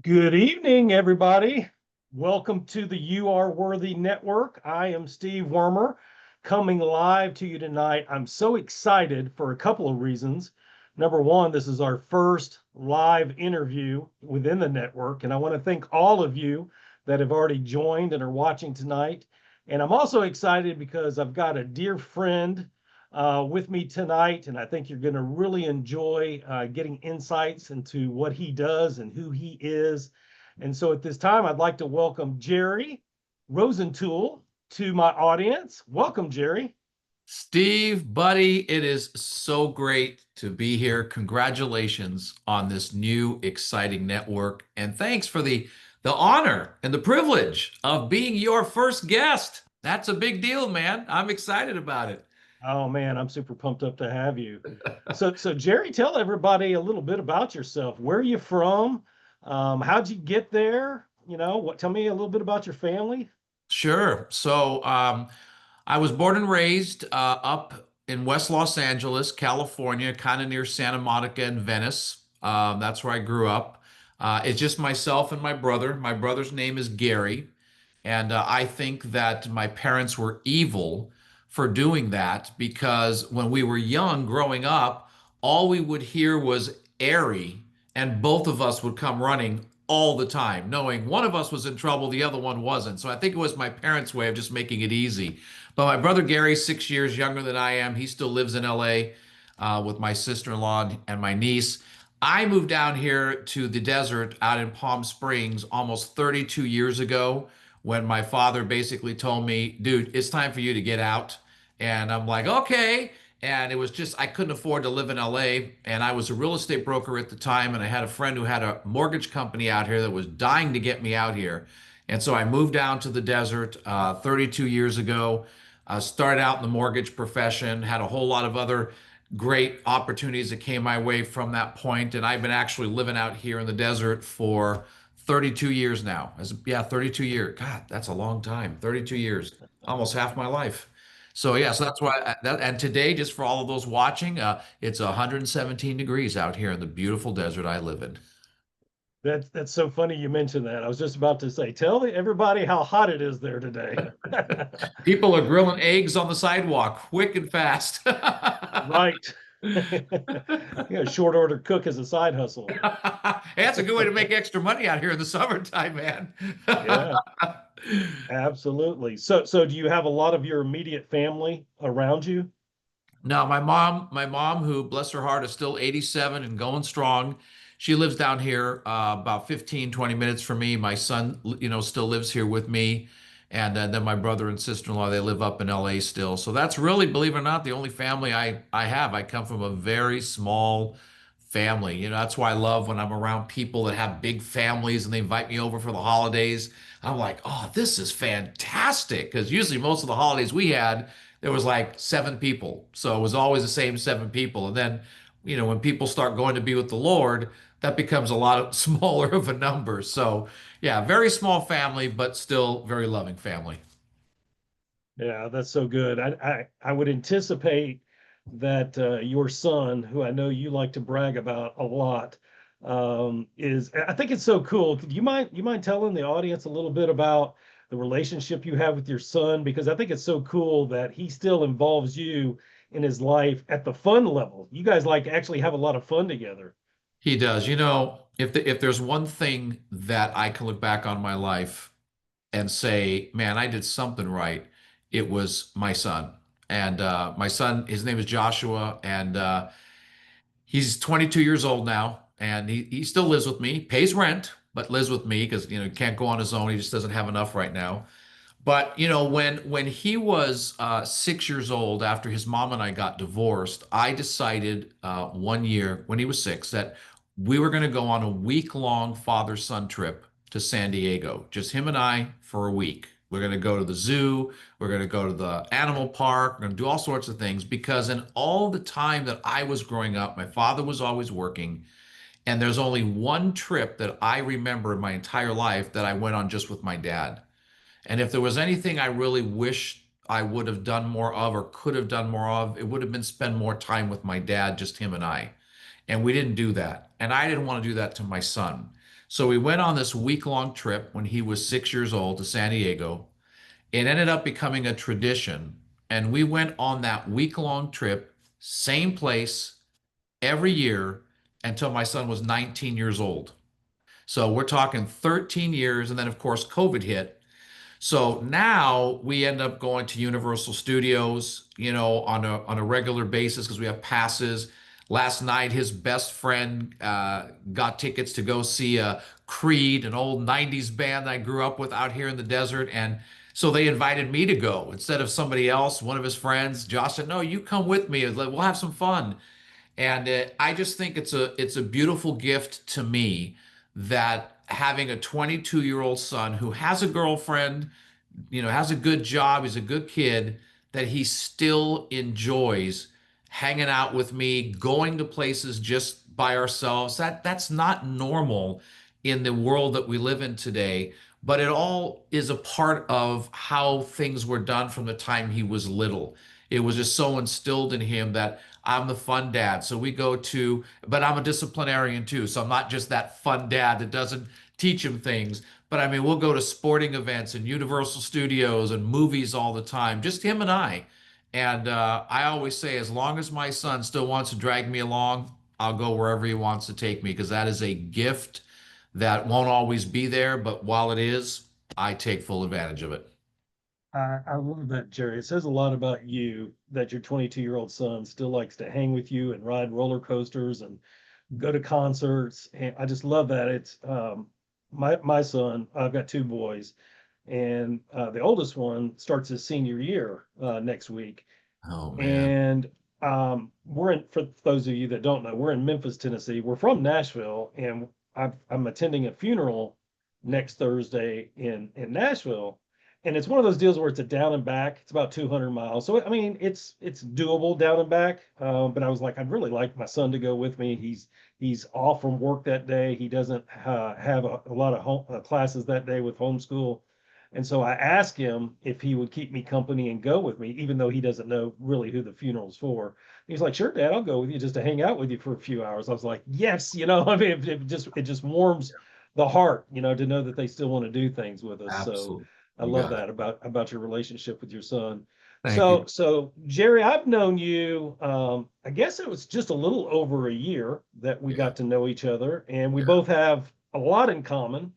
Good evening, everybody. Welcome to the You Are Worthy Network. I am Steve Wormer coming live to you tonight. I'm so excited for a couple of reasons. Number one, this is our first live interview within the network, and I want to thank all of you that have already joined and are watching tonight. And I'm also excited because I've got a dear friend with me tonight, and I think you're going to really enjoy getting insights into what he does and who he is. And so at this time, I'd like to welcome Jerry Roisentul to my audience. Welcome, Jerry. Steve, buddy, it is so great to be here. Congratulations on this new exciting network. And thanks for the honor and the privilege of being your first guest. That's a big deal, man. I'm excited about it. Oh man, I'm super pumped up to have you. So Jerry, tell everybody a little bit about yourself. Where are you from? How'd you get there? Tell me a little bit about your family. Sure. I was born and raised up in West Los Angeles, California, kind of near Santa Monica and Venice. That's where I grew up. It's just myself and my brother. My brother's name is Gary. And I think that my parents were evil for doing that because when we were young, growing up, all we would hear was airy, and both of us would come running all the time, knowing one of us was in trouble, the other one wasn't. So I think it was my parents' way of just making it easy. But my brother Gary's 6 years younger than I am. He still lives in LA with my sister-in-law and my niece. I moved down here to the desert out in Palm Springs almost 32 years ago when my father basically told me, dude, it's time for you to get out. And I'm like, okay. And it was just, I couldn't afford to live in LA. And I was a real estate broker at the time. And I had a friend who had a mortgage company out here that was dying to get me out here. And so I moved down to the desert 32 years ago. Started out in the mortgage profession, had a whole lot of other great opportunities that came my way from that point. And I've been actually living out here in the desert for 32 years now. Yeah, 32 years. God, that's a long time. 32 years, almost half my life. So that's why. And today, just for all of those watching, it's 117 degrees out here in the beautiful desert I live in. That's so funny you mentioned that. I was just about to say, tell everybody how hot it is there today. People are grilling eggs on the sidewalk, quick and fast. Right. Short order cook as a side hustle. That's a good way to make extra money out here in the summertime, man. Yeah, absolutely. So do you have a lot of your immediate family around you? No, my mom, who bless her heart is still 87 and going strong. She lives down here about 15, 20 minutes from me. My son, still lives here with me. And then my brother and sister-in-law, they live up in LA still. So that's really, believe it or not, the only family I have. I come from a very small family. That's why I love when I'm around people that have big families and they invite me over for the holidays. I'm like, oh, this is fantastic. Because usually most of the holidays we had, there was like seven people. So it was always the same seven people. And then, when people start going to be with the Lord, that becomes a lot of smaller of a number. So yeah, very small family, but still very loving family. Yeah, that's so good. I would anticipate that your son, who I know you like to brag about a lot, is I think it's so cool. Do you mind telling the audience a little bit about the relationship you have with your son? Because I think it's so cool that he still involves you in his life at the fun level. You guys like actually have a lot of fun together. He does. If there's one thing that I can look back on my life and say, man, I did something right, it was my son. And my son, his name is Joshua, and he's 22 years old now, and he still lives with me, pays rent, but lives with me because he can't go on his own. He just doesn't have enough right now. But when he was 6 years old, after his mom and I got divorced, I decided one year when he was six that we were going to go on a week-long father-son trip to San Diego, just him and I for a week. We're going to go to the zoo. We're going to go to the animal park. We're going to do all sorts of things because in all the time that I was growing up, my father was always working. And there's only one trip that I remember in my entire life that I went on just with my dad. And if there was anything I really wish I would have done more of or could have done more of, it would have been spend more time with my dad, just him and I. And we didn't do that. And I didn't want to do that to my son. So we went on this week-long trip when he was 6 years old to San Diego. It ended up becoming a tradition. And we went on that week-long trip, same place every year until my son was 19 years old. So we're talking 13 years. And then, of course, COVID hit. So now we end up going to Universal Studios, on a regular basis because we have passes. Last night, his best friend got tickets to go see Creed, an old 90s band I grew up with out here in the desert. And so they invited me to go instead of somebody else, one of his friends. Josh said, "No, you come with me. We'll have some fun." And I just think it's a beautiful gift to me that having a 22-year-old son who has a girlfriend, has a good job, he's a good kid, that he still enjoys hanging out with me, going to places just by ourselves. That's not normal in the world that we live in today, but it all is a part of how things were done from the time he was little. It was just so instilled in him that I'm the fun dad. So we go to, but I'm a disciplinarian too. So I'm not just that fun dad that doesn't teach him things. But I mean, we'll go to sporting events and Universal Studios and movies all the time, just him and I. And I always say, as long as my son still wants to drag me along, I'll go wherever he wants to take me because that is a gift that won't always be there. But while it is, I take full advantage of it. I love that, Jerry. It says a lot about you that your 22-year-old son still likes to hang with you and ride roller coasters and go to concerts. And I just love that. It's my son, I've got two boys, and the oldest one starts his senior year next week. Oh man. And we're in, for those of you that don't know, we're in Memphis, Tennessee. We're from Nashville, and I'm attending a funeral next Thursday in Nashville. And it's one of those deals where it's a down and back. It's about 200 miles, so I mean it's doable down and back. But I was like, I'd really like my son to go with me. He's off from work that day. He doesn't have a lot of classes that day with homeschool. And so I asked him if he would keep me company and go with me, even though he doesn't know really who the funeral's for. He's like, "Sure, Dad, I'll go with you just to hang out with you for a few hours." I was like, "Yes," I mean, it just warms the heart, to know that they still want to do things with us. So Absolutely. I You love got it. that about your relationship with your son. Thank So you. so Jerry, I've known you. I guess it was just a little over a year that we Yeah. got to know each other, and we Yeah. both have a lot in common.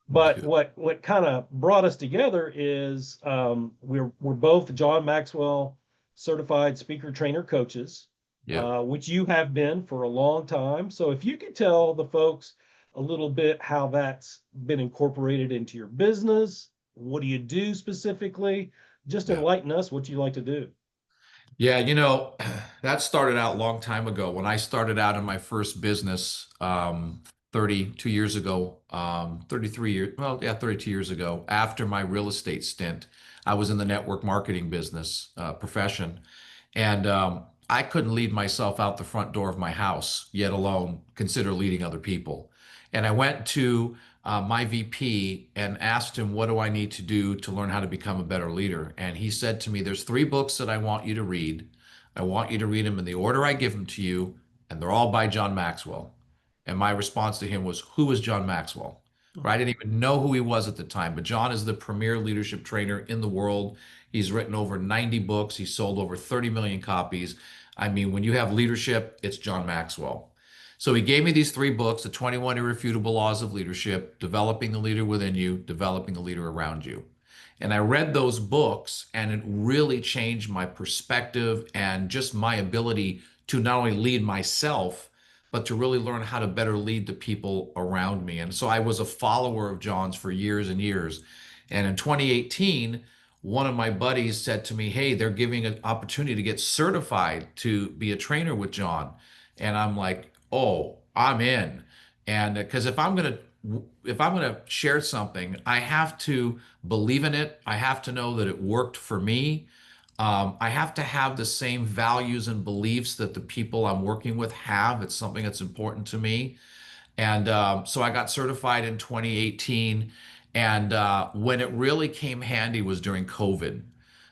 We But do. what kind of brought us together is we're both John Maxwell certified speaker trainer coaches, Yeah. which you have been for a long time. So if you could tell the folks a little bit how that's been incorporated into your business, what do you do specifically? Just Yeah. enlighten us what you like to do. Yeah, that started out a long time ago. When I started out in my first business, 32 years ago, 33 years, well, yeah, 32 years ago, after my real estate stint, I was in the network marketing business profession. And I couldn't lead myself out the front door of my house, yet alone consider leading other people. And I went to my VP and asked him, "What do I need to do to learn how to become a better leader?" And he said to me, "There's three books that I want you to read. I want you to read them in the order I give them to you, and they're all by John Maxwell." And my response to him was, "Who is John Maxwell?" Right? I didn't even know who he was at the time, but John is the premier leadership trainer in the world. He's written over 90 books. He's sold over 30 million copies. I mean, when you have leadership, it's John Maxwell. So he gave me these three books, The 21 Irrefutable Laws of Leadership, Developing the Leader Within You, Developing the Leader Around You. And I read those books, and it really changed my perspective and just my ability to not only lead myself, but to really learn how to better lead the people around me. And so I was a follower of John's for years and years. And in 2018, one of my buddies said to me, "Hey, they're giving an opportunity to get certified to be a trainer with John." And I'm like, "Oh, I'm in." And because if I'm gonna share something, I have to believe in it. I have to know that it worked for me. I have to have the same values and beliefs that the people I'm working with have. It's something that's important to me. And so I got certified in 2018. And when it really came handy was during COVID.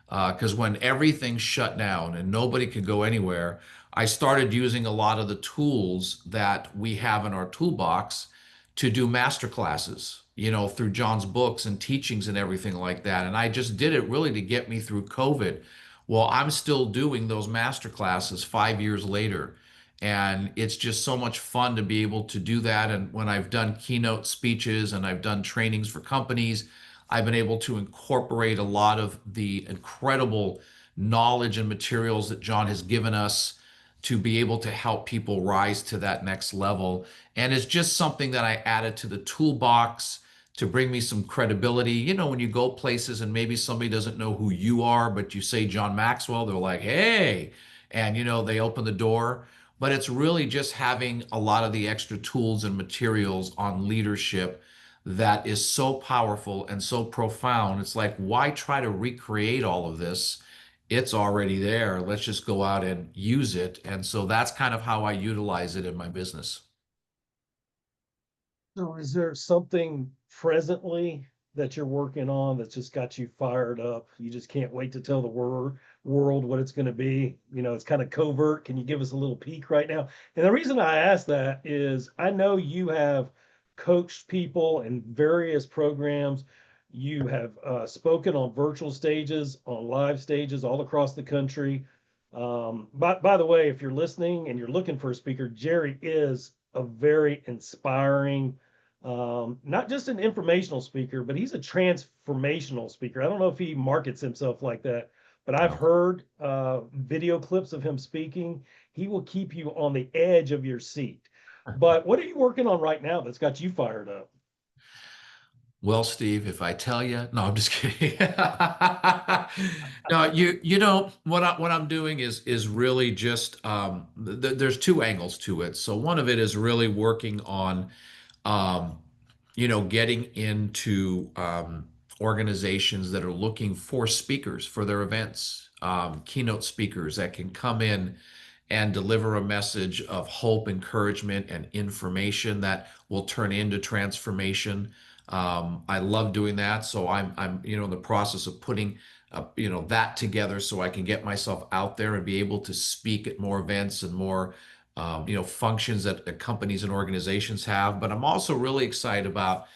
Because when everything shut down and nobody could go anywhere, I started using a lot of the tools that we have in our toolbox to do master classes, through John's books and teachings and everything like that. And I just did it really to get me through COVID. Well, I'm still doing those master classes 5 years later. And it's just so much fun to be able to do that. And when I've done keynote speeches and I've done trainings for companies, I've been able to incorporate a lot of the incredible knowledge and materials that John has given us to be able to help people rise to that next level. And it's just something that I added to the toolbox to bring me some credibility. When you go places and maybe somebody doesn't know who you are, but you say John Maxwell, they're like, hey, and they open the door. But it's really just having a lot of the extra tools and materials on leadership that is so powerful and so profound. It's like, why try to recreate all of this? It's already there. Let's just go out and use it. And so that's kind of how I utilize it in my business. So is there something presently that you're working on that's just got you fired up? You just can't wait to tell the world what it's going to be. It's kind of covert. Can you give us a little peek right now? And the reason I ask that is I know you have coached people in various programs. You have spoken on virtual stages, on live stages all across the country. By the way, if you're listening and you're looking for a speaker, Jerry is a very inspiring, not just an informational speaker, but he's a transformational speaker. I don't know if he markets himself like that, but I've No. heard video clips of him speaking. He will keep you on the edge of your seat. But what are you working on right now that's got you fired up? Well, Steve, if I tell you, no, I'm just kidding. No, what I'm doing is really just there's two angles to it. So one of it is really working on um, getting into organizations that are looking for speakers for their events, keynote speakers that can come in and deliver a message of hope, encouragement, and information that will turn into transformation. I love doing that, so I'm in the process of putting that together so I can get myself out there and be able to speak at more events and more functions that companies and organizations have. But I'm also really excited about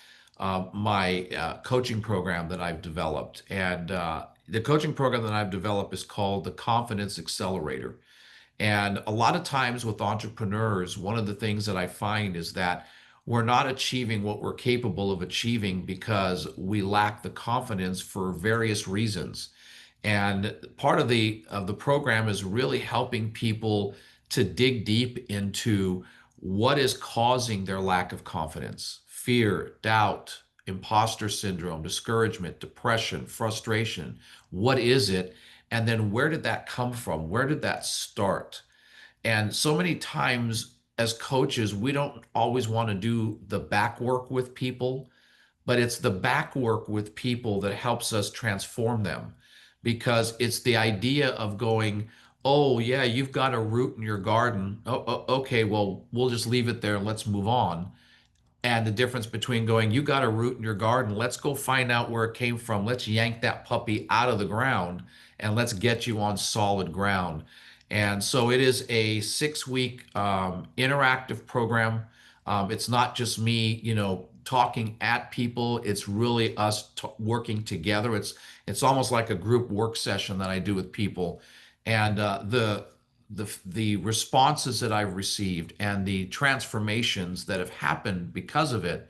my coaching program that I've developed. And the coaching program that I've developed is called the Confidence Accelerator. And a lot of times with entrepreneurs, one of the things that I find is that we're not achieving what we're capable of achieving because we lack the confidence for various reasons. And part of the program is really helping people to dig deep into what is causing their lack of confidence, fear, doubt, imposter syndrome, discouragement, depression, frustration. What is it? And then where did that come from? Where did that start? And so many times as coaches, we don't always want to do the back work with people, but it's the back work with people that helps us transform them because it's the idea of going, oh, yeah, you've got a root in your garden. Okay, well, we'll just leave it there and let's move on. And the difference between going, you got a root in your garden, let's go find out where it came from. Let's yank that puppy out of the ground and let's get you on solid ground. And so it is a 6 week interactive program. It's not just me, talking at people. It's really us working together. It's almost like a group work session that I do with people. And the responses that I've received and the transformations that have happened because of it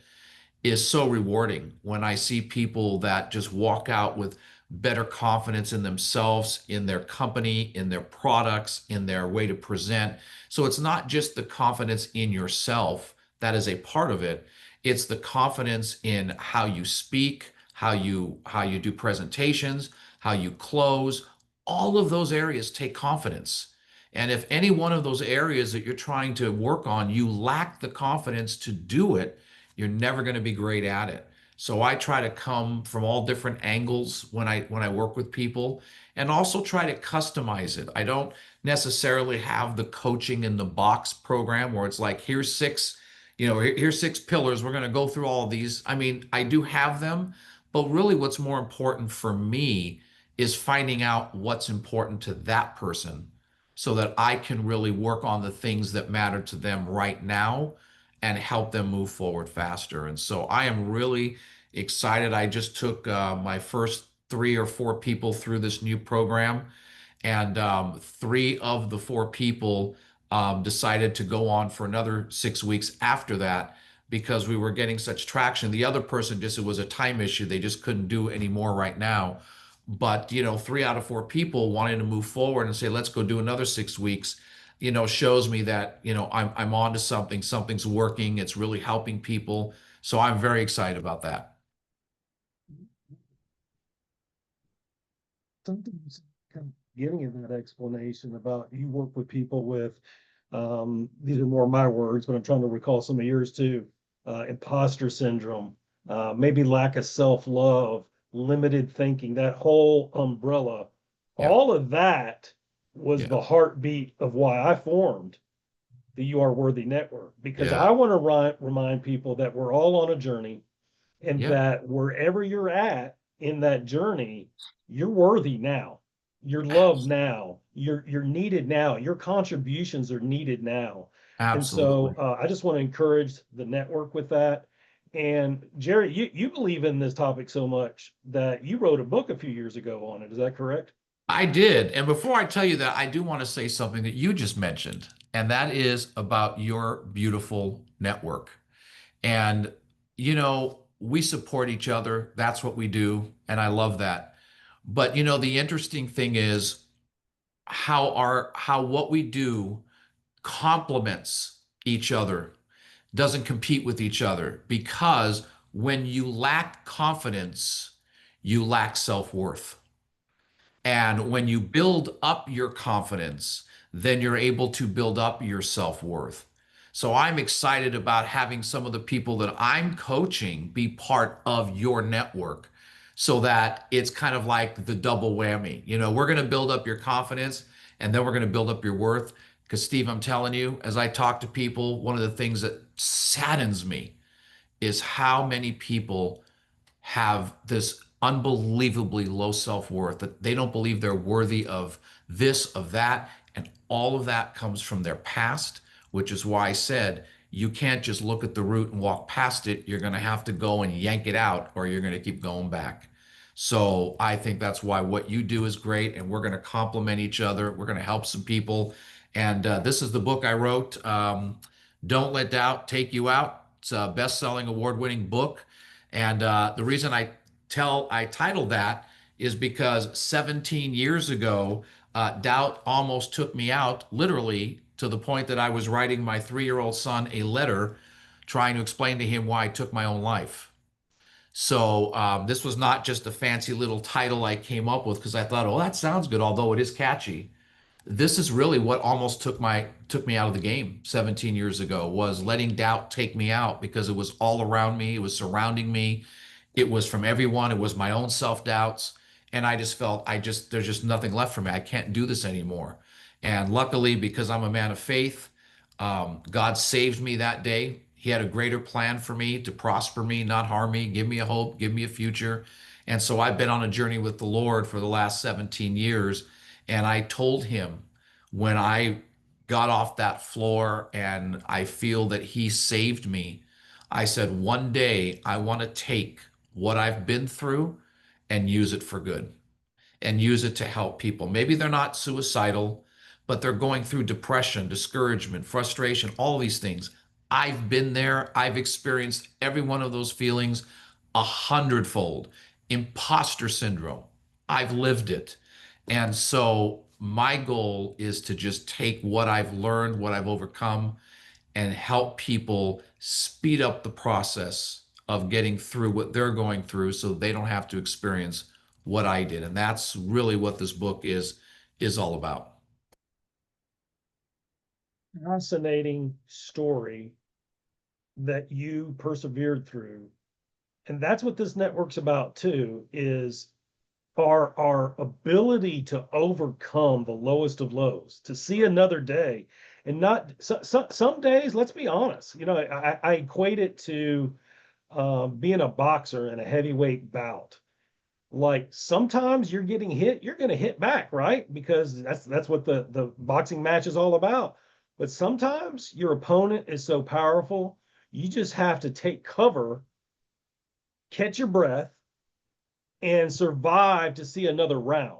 is so rewarding when I see people that just walk out with better confidence in themselves, in their company, in their products, in their way to present. So it's not just the confidence in yourself that is a part of it. It's the confidence in how you speak, how you do presentations, how you close. All of those areas take confidence. And if any one of those areas that you're trying to work on, you lack the confidence to do it, you're never going to be great at it. So I try to come from all different angles when I work with people and also try to customize it. I don't necessarily have the coaching in the box program where it's like here's six, here's six pillars. We're going to go through all of these. I mean, I do have them, but really what's more important for me is finding out what's important to that person so that I can really work on the things that matter to them right now and help them move forward faster. And so I am really excited. I just took my first 3 or 4 people through this new program, and 3 of the 4 people decided to go on for another 6 weeks after that because we were getting such traction. The other person just, it was a time issue. They just couldn't do any more right now. But, 3 out of 4 people wanting to move forward and say, let's go do another 6 weeks, shows me that, I'm on to something, something's working, it's really helping people. So I'm very excited about that. Something's kind of getting in that explanation about you work with people with, these are more my words, but I'm trying to recall some of yours too. Imposter syndrome, maybe lack of self-love, limited thinking, that whole umbrella. Yeah. All of that was Yeah. the heartbeat of why I formed the You Are Worthy Network, because Yeah. I want to remind people that we're all on a journey, and Yeah. that wherever you're at in that journey, you're worthy now. You're loved now. You're needed now. Your contributions are needed now. And so Absolutely. I just want to encourage the network with that. And Jerry, you believe in this topic so much that you wrote a book a few years ago on it. Is that correct? I did. And before I tell you that, I do want to say something that you just mentioned, and that is about your beautiful network. And, we support each other. That's what we do. And I love that. But, the interesting thing is how what we do complements each other, doesn't compete with each other, because when you lack confidence, you lack self-worth. And when you build up your confidence, then you're able to build up your self-worth. So I'm excited about having some of the people that I'm coaching be part of your network so that it's kind of like the double whammy. We're going to build up your confidence, and then we're going to build up your worth. Because, Steve, I'm telling you, as I talk to people, one of the things that saddens me is how many people have this unbelievably low self-worth, that they don't believe they're worthy of this, of that. And all of that comes from their past, which is why I said you can't just look at the root and walk past it. You're going to have to go and yank it out, or you're going to keep going back. So I think that's why what you do is great, and we're going to complement each other. We're going to help some people. And this is the book I wrote, Don't Let Doubt Take You Out. It's a best-selling, award-winning book. And the reason I titled that is because 17 years ago, doubt almost took me out, literally, to the point that I was writing my 3-year-old son a letter trying to explain to him why I took my own life. So this was not just a fancy little title I came up with because I thought, oh, that sounds good, although it is catchy. This is really what almost took me out of the game 17 years ago, was letting doubt take me out, because it was all around me, it was surrounding me, it was from everyone, it was my own self-doubts, and I just felt there's just nothing left for me. I can't do this anymore. And luckily, because I'm a man of faith, God saved me that day. He had a greater plan for me, to prosper me, not harm me, give me a hope, give me a future. And so I've been on a journey with the Lord for the last 17 years. And I told him, when I got off that floor and I feel that he saved me, I said, one day I want to take what I've been through and use it for good, and use it to help people. Maybe they're not suicidal, but they're going through depression, discouragement, frustration, all these things. I've been there. I've experienced every one of those feelings 100-fold. Imposter syndrome, I've lived it. And so my goal is to just take what I've learned, what I've overcome, and help people speed up the process of getting through what they're going through so they don't have to experience what I did. And that's really what this book is all about. Fascinating story that you persevered through. And that's what this network's about too, is our ability to overcome the lowest of lows, to see another day. And not some days, let's be honest, I equate it to being a boxer in a heavyweight bout. Like, sometimes you're getting hit, you're going to hit back, right? Because that's what the boxing match is all about. But sometimes your opponent is so powerful, You just have to take cover, catch your breath, and survive to see another round.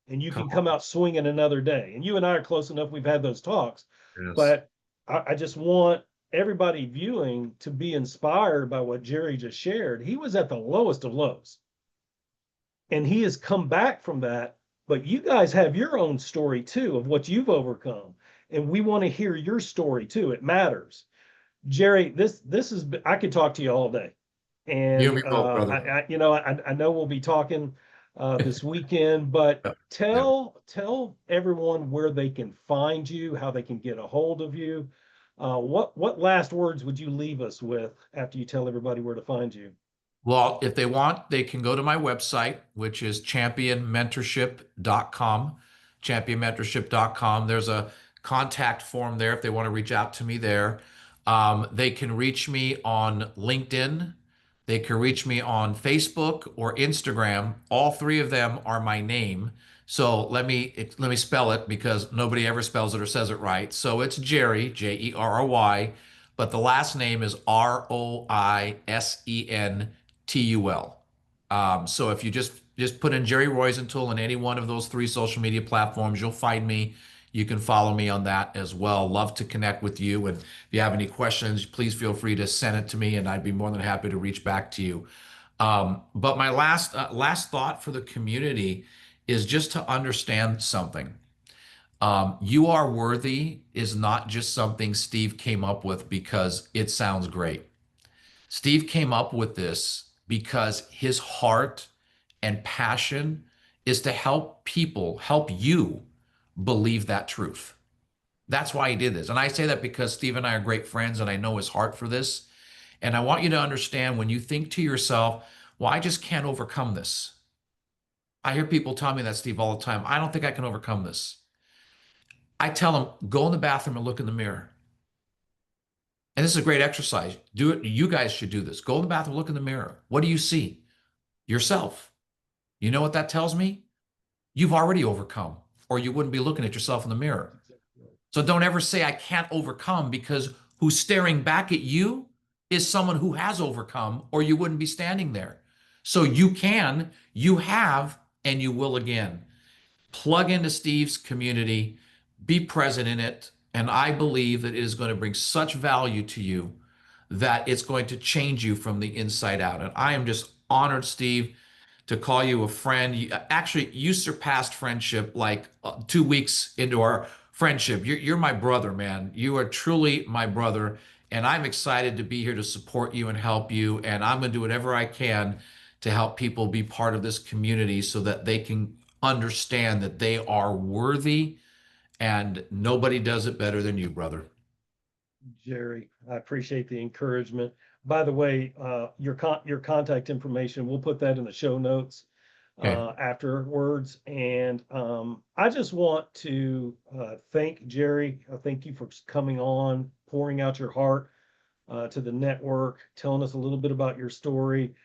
And you Come can on. come out swinging another day. And you and I are close enough. We've had those talks, Yes. but I just want everybody viewing to be inspired by what Jerry just shared. He was at the lowest of lows and he has come back from that. But you guys have your own story too of what you've overcome. And we want to hear your story too. It matters. Jerry, this is I could talk to you all day. You and And me both, brother. I know we'll be talking this weekend, but Yeah. tell everyone where they can find you, how they can get a hold of you. What last words would you leave us with after you tell everybody where to find you? Well, if they want, they can go to my website, which is championmentorship.com. Championmentorship.com. There's a contact form there if they want to reach out to me there. They can reach me on LinkedIn. They can reach me on Facebook or Instagram. All three of them are my name. So let me spell it because nobody ever spells it or says it right. So it's Jerry, Jerry, but the last name is Roisentul. So if you just put in Jerry Roisentul in any one of those three social media platforms, you'll find me. You can follow me on that as well. Love to connect with you. And if you have any questions, please feel free to send it to me, and I'd be more than happy to reach back to you. But my last thought for the community is just to understand something. You are worthy is not just something Steve came up with because it sounds great. Steve came up with this because his heart and passion is to help people, help you believe that truth. That's why he did this. And I say that because Steve and I are great friends and I know his heart for this. And I want you to understand when you think to yourself, well, I just can't overcome this. I hear people tell me that, Steve, all the time. I don't think I can overcome this. I tell them, go in the bathroom and look in the mirror. And this is a great exercise. Do it. You guys should do this. Go in the bathroom, look in the mirror. What do you see? Yourself. You know what that tells me? You've already overcome, or you wouldn't be looking at yourself in the mirror. So don't ever say, I can't overcome, because who's staring back at you is someone who has overcome, or you wouldn't be standing there. So you can, you have, and you will again. Plug into Steve's community, be present in it. And I believe that it is going to bring such value to you that it's going to change you from the inside out. And I am just honored, Steve, to call you a friend. Actually, you surpassed friendship like 2 weeks into our friendship. You're my brother, man. You are truly my brother. And I'm excited to be here to support you and help you. And I'm going to do whatever I can to help people be part of this community so that they can understand that they are worthy and nobody does it better than you, brother. Jerry, I appreciate the encouragement. By the way, your contact information, we'll put that in the show notes Okay. afterwards. And I just want to thank Jerry. Thank you for coming on, pouring out your heart to the network, telling us a little bit about your story.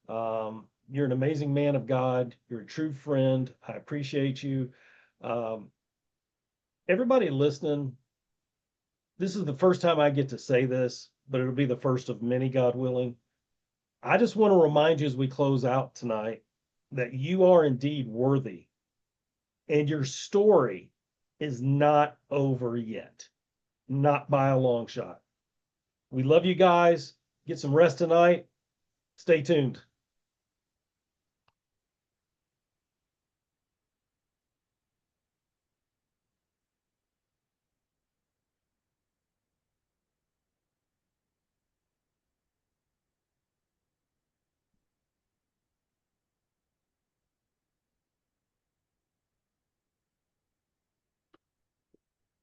You're an amazing man of God. You're a true friend. I appreciate you. Um, Everybody listening, this is the first time I get to say this, but it'll be the first of many, God willing. I just want to remind you as we close out tonight that you are indeed worthy and your story is not over yet, not by a long shot. We love you guys. Get some rest tonight. Stay tuned.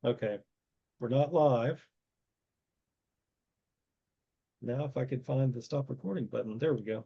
Okay, we're not live. Now, if I could find the stop recording button, there we go.